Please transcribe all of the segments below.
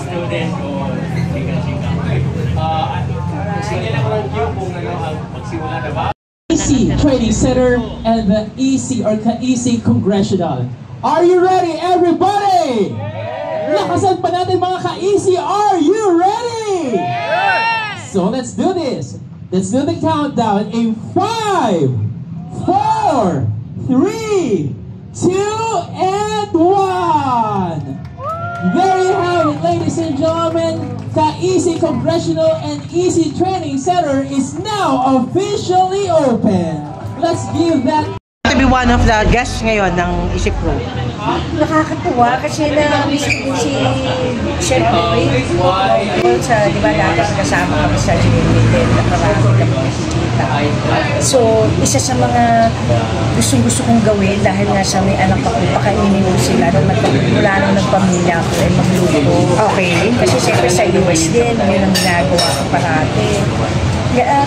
Student o sige lang ang queue kung ano ang magsimula na ba? EC Training Center and the EC or EC Congressional. Are you ready, everybody? Lakasan pa natin mga ka-EC. Are you ready? Yes! So let's do this. Let's do the countdown in 5, 4, 3, 2, and 1. There you have it, ladies and gentlemen. The EC Congressional and EC Training Center is now officially open. Let's give that To be one of the guests ngayon ng EC Pro. Nakakatuwa kasi na-miss ko din si Chef Ray. Sa, di ba, dati kasama kami sa Unlimited na marami kami nakikita. So, isa sa mga gustong-gusto kong gawin dahil nga sa may anak ako, pakainin ko sila mula nung nagpamilya ako ay magluto. Okay. Kasi siyempre sa US din, yun ang ginagawa ko parati.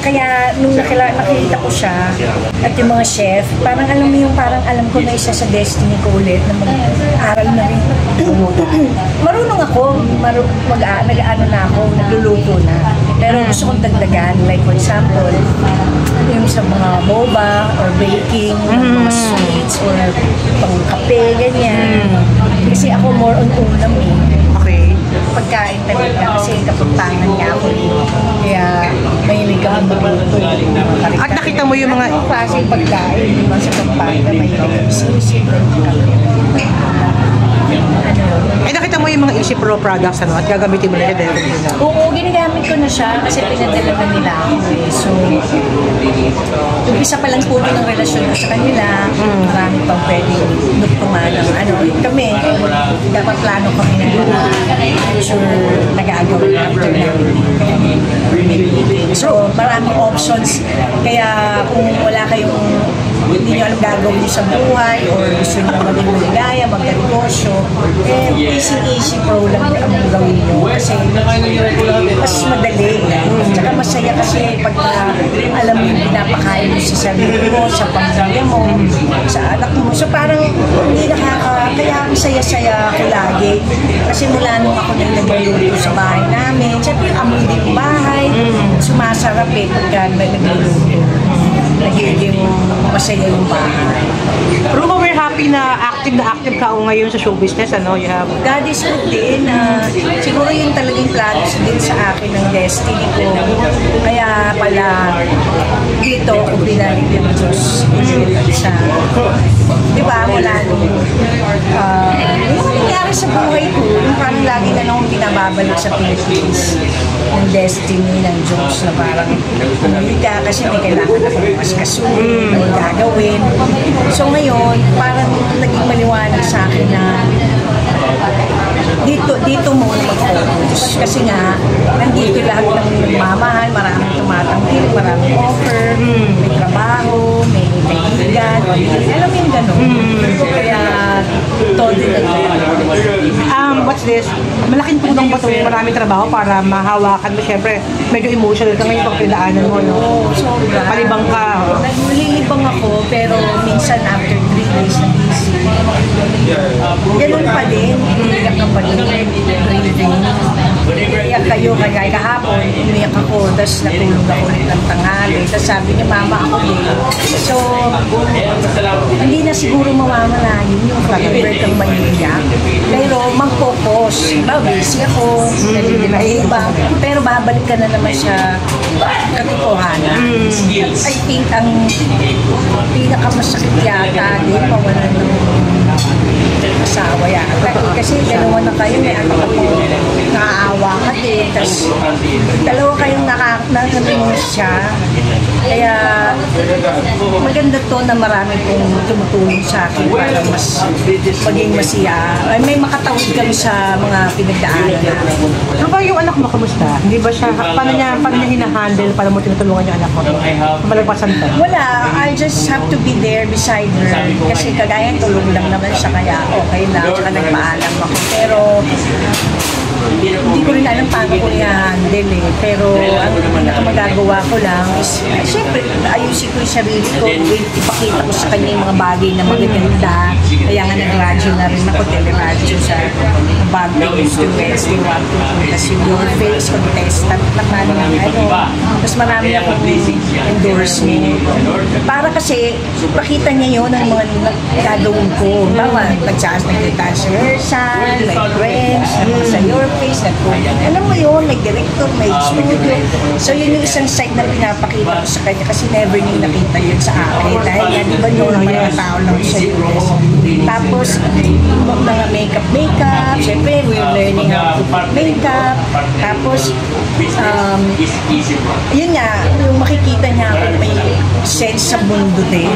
Kaya nung nakita ko siya at yung mga chef, parang alam mo yung parang alam ko na isa sa destiny ko ulit na mag-aral na rin. Marunong ako, nag-ano na ako, nagluluto na. Pero gusto kong dagdagan, like for example, yung sa mga boba or baking, mga sweets or pang kape, ganyan. Kasi ako more on ulam eh. Pagkain talaga kasi kapagpangan niya ako kaya mahilig ako magluto. At nakita mo yung mga klaseng pagkain sa kapagpangan na mahilig ako sisig. Ay, nakita mo yung mga EC Pro products at gagamitin mo na rin. Oo, ginagamit ko na siya kasi pinadala na nila ako eh. So, isa pa lang po ng relasyon ko sa kanila. Marami pang pwedeng nuktungan ng ano. Kami, dapat plano kami na sure nag-aagawin after namin. So, maraming options. Kaya kung wala kayong hindi nyo alam gagawin sa buhay or gusto nyo maging maligaya, mag-negosyo, eh, easy pro lang ang gawin nyo kasi mas madali. Tsaka masaya kasi pagka alam mo yung pinapakain mo sa sarili mo, sa pamilya mo, sa anak mo. So parang hindi kaya ang saya-saya ako lagi. Kasi mula nung ako nang nagluluto sa bahay namin, siyempre amoy din bahay, sumasarap eh pagka nagluluto. Nagiging masaya yung bahay. Ruma, we're happy na active ka ngayon sa show business, ano? You have... God is good din. Siguro yung talagang planos din sa akin ng destiny ko. Kaya pala dito ako binalik yung Diyos sa... Di ba? Wala nung... yung nangyari sa buhay ko, yung parang lagi na lang akong pinababalik sa Philippines. Yung destiny ng Diyos na parang kumita kasi may kailangan akong maskasuhin, may gagawin. So ngayon, parang naging maliwanag sa akin na dito muna mag-focus. Kasi nga, nandito lahat ng nagmamahal, maraming tumatanggil, maraming offer, may trabaho, may kaibigan, alam mo yung gano'n. Kaya, todo na what's this? Malaking tulong ba itong maraming trabaho para mahawakan mo? Siyempre, medyo emotional ka ngayon pag pinaanan mo, no? Sobra. Palibang ka. Nalilibang ako, pero minsan after 3 days na busy. Ganun pa din. Umiyak ka pa din. Umiyak kayo, kaya kahapon, umiyak ako, tapos natulog ako ulit ng tanghali. Tapos sabi niya, mama ako din. So, hindi na siguro mawawala yun yung forever kang maniyak. Pero mag-focus. Busy ako, nalilibang, pero babalik ka na naman sa katotohanan. I think ang pinakamasakit yata din mawalan ng asawa yata. Kasi dalawa na kayo, may anak ako, naaawa ka din. Tapos dalawa kayong nakakamiss siya. Kaya maganda to na marami pong tumutulong sa akin para mas maging masaya. May makatawid kami sa mga pinagdaanan namin. Ano ba yung anak mo? Kamusta? Hindi ba siya, paano niya hinahandle? Paano mo tinutulungan yung anak mo? Malagpasan pa? Wala. I just have to be there beside her. Kasi kagaya tulong lang naman siya kaya okay na. Tsaka nagpaalam ako. Pero hindi ko rin alam paano ko i-handle eh. Pero ang pinakamagagawa ko lang is, syempre, ayusin ko yung sarili ko, ipakita ko sa kanya yung mga bagay na magaganda. Kaya nga nag-radyo na rin ako, tele-radyo sa Bagpings to Wednesday 1 to 2. Tapos yung Your Face contestant naman, tapos marami akong endorsement. Para kasi, pakita niya yun ang mga gagawin ko. Bawa, nag-touch rehearsal, may friends, sa Your Face, alam mo yun, may director, may studio. So yun yung isang side na pinapakita ko sa kanya kasi never niya nakita yun sa akin. Dahil nga, di ba yun, mga tao lang sa US. Tapos, mga makeup, syempre, we're learning how to put makeup. Tapos, yun nga, yung makikita niya ako may sense sa mundo din.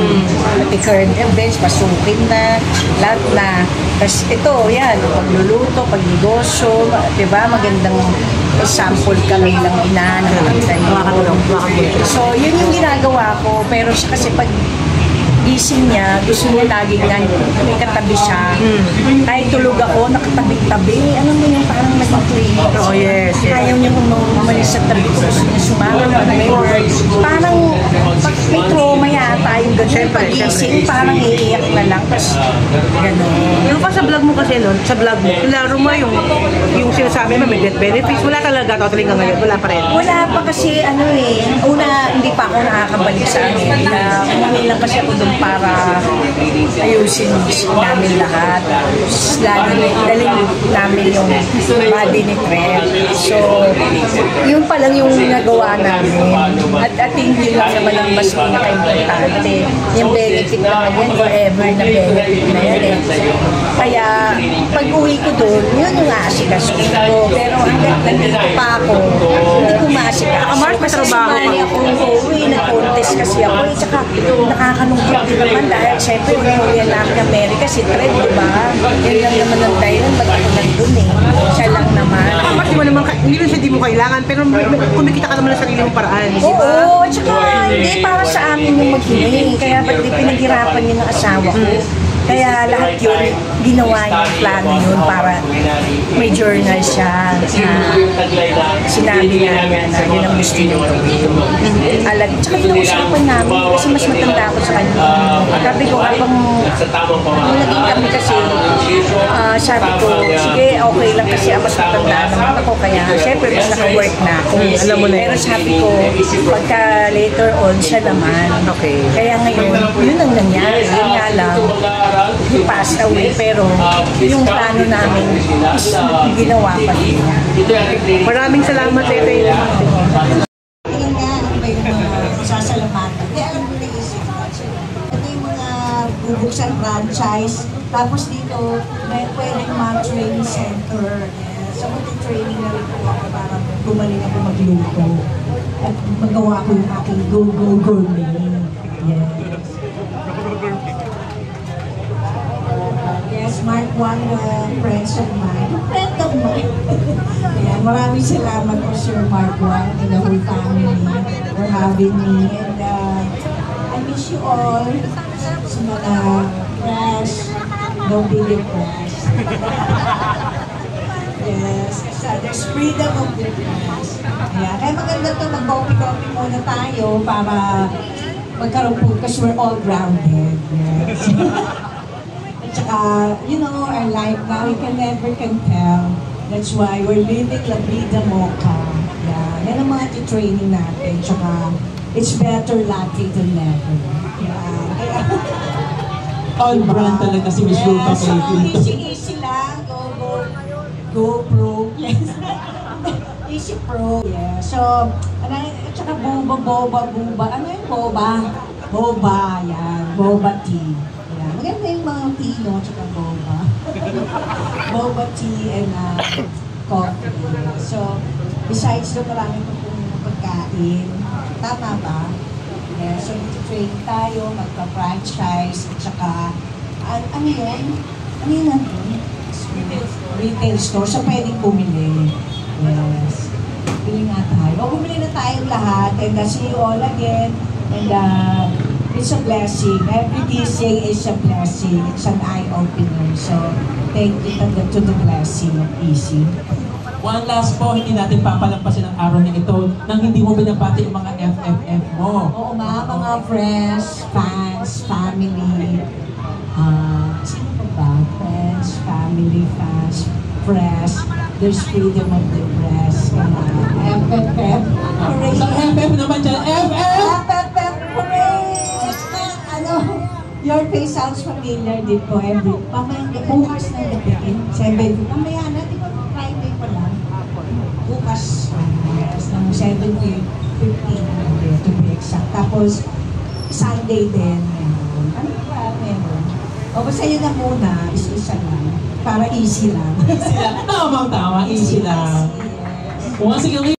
Pati current events, pasukin na, lahat na. Tapos ito, yan, pagluluto, pagnegosyo, diba, magandang sample kami lang ina, nakakita niyo. So, yun yung ginagawa ko, pero kasi pag gising niya, gusto niya laging na may katabi siya. Kahit tulog ako, nakatabi-tabi. Alam mo yung parang nag-training. Oh, yes. Ayaw niya umalis sa tabi ko. Gusto niya sumagal. Parang pag may trauma yata yung gano'n. Pag-gising, parang iiyak na lang. Tapos, gano'n. Yung pa sa vlog mo kasi nun, sa vlog mo, laro mo yung sinasabi mo, may death benefits. Wala talaga, totally ka ngayon. Wala pa rin. Wala pa kasi, una, hindi pa ako nakakabalik sa amin. Umuwi lang kasi ako doon para ayusin namin lahat. Lalo daling namin yung body ni Fred. So, yun pa lang yung nagawa namin. At hindi lang naman ang mas pinaka-importante. Yung benefit naman yan, forever na benefit na yan. Kaya, pag uwi ko doon, yun yung aasikasun ko. Pero hanggang nandito pa ako, hindi ko maasikasun. Mark, may trabaho Kasi ako uwi, nag-contest kasi ako. At saka, nakakalungkot din naman dahil syempre umuwi namin Amerika si Fred, di ba? Yan lang naman ang dahilan, ba't ako nandun eh. Siya lang naman. Mark, di mo naman, hindi rin siya di mo kailangan, pero kumikita ka naman ng sarili mong paraan. Oo, at saka hindi para sa amin yung mag-hiling. Kaya ba't di pinaghirapan yun ng asawa ko? Kaya lahat yun, ginawa yung plano yun para may journal siya na sinabi nga niya na yun ang gusto niya gawin. Tsaka pinag-usapan namin kasi mas matanda ako sa kanya. Sabi ko, habang naging kami kasi, sabi ko, sige, okay lang kasi mas matanda naman ako. Kaya, syempre, mas naka-work na ako. Alam mo na yun. Pero sabi ko, pagka later on, siya naman. Okay. Kaya ngayon, yun ang nangyari. Yun nga lang, he passed away, pero yung plano namin is ginawa pa rin niya. Maraming salamat sa ito. Yun nga, may mga sasalamatan. Hindi, alam mo na isip. Ito yung mga bubuksan franchise. Tapos dito, may pwedeng mag-training center. So, mag-training na rin po ako para gumaling ako magluto. At magawa ko yung aking go-go gourmet. Yes. Yes, Mark Wang, friends of mine. Friend of mine. Ayan, maraming salamat po, Sir Mark Wang and the whole family for having me. And I miss you all sa mga press, don't be depressed. Yes, kasi there's freedom of the press. Ayan, kaya maganda ito, mag-coffee-coffee muna tayo para magkaroon po, because we're all grounded. Yes. Tsaka, you know, our life now, we can never can tell. That's why we're living La Vida Mocha. Yeah, yan ang mga training natin. Tsaka, it's better lucky than never. Yeah, kaya... On brand talaga si Miss Rupa so Playfield. easy lang. Go Pro. Yes. Easy Pro. Yeah. So, at saka boba. Ano yung boba? Boba, yan. Boba tea. Maganda yung mga tea, no? Tsaka boba. Boba tea and coffee. So, besides doon, marami pa pong pagkain. Tama ba? Yeah, so, mag-train tayo, magpa-franchise, at saka, ano yun? Ano yun natin? Retail store. So, pwedeng bumili. Yes. Bili nga tayo. O, bumili na tayong lahat. And see you all again. And, it's a blessing. Every teaching is a blessing. It's an eye-opener. So, thank you to the blessing of EC. One last po, hindi natin papalampasin ang araw na ito nang hindi mo binabati yung mga FFF mo. Oo mga friends, fans, family. Sino pa ba? Friends, family, fans, press. There's freedom of the press. FFF. Hooray! Sa FF naman dyan, FF! FFF! Hooray! Your face sounds familiar din po. Bukas na dating. 7. Mamaya na, di ba? Friday pa lang. Bukas. Yes, ng 7:15 to be exact. Tapos, Sunday din. Meron. Ano ba? Meron. O, basta yun na muna. Isa lang. Para easy lang. Easy lang. Tamang-tama, easy lang. Yes. Once again,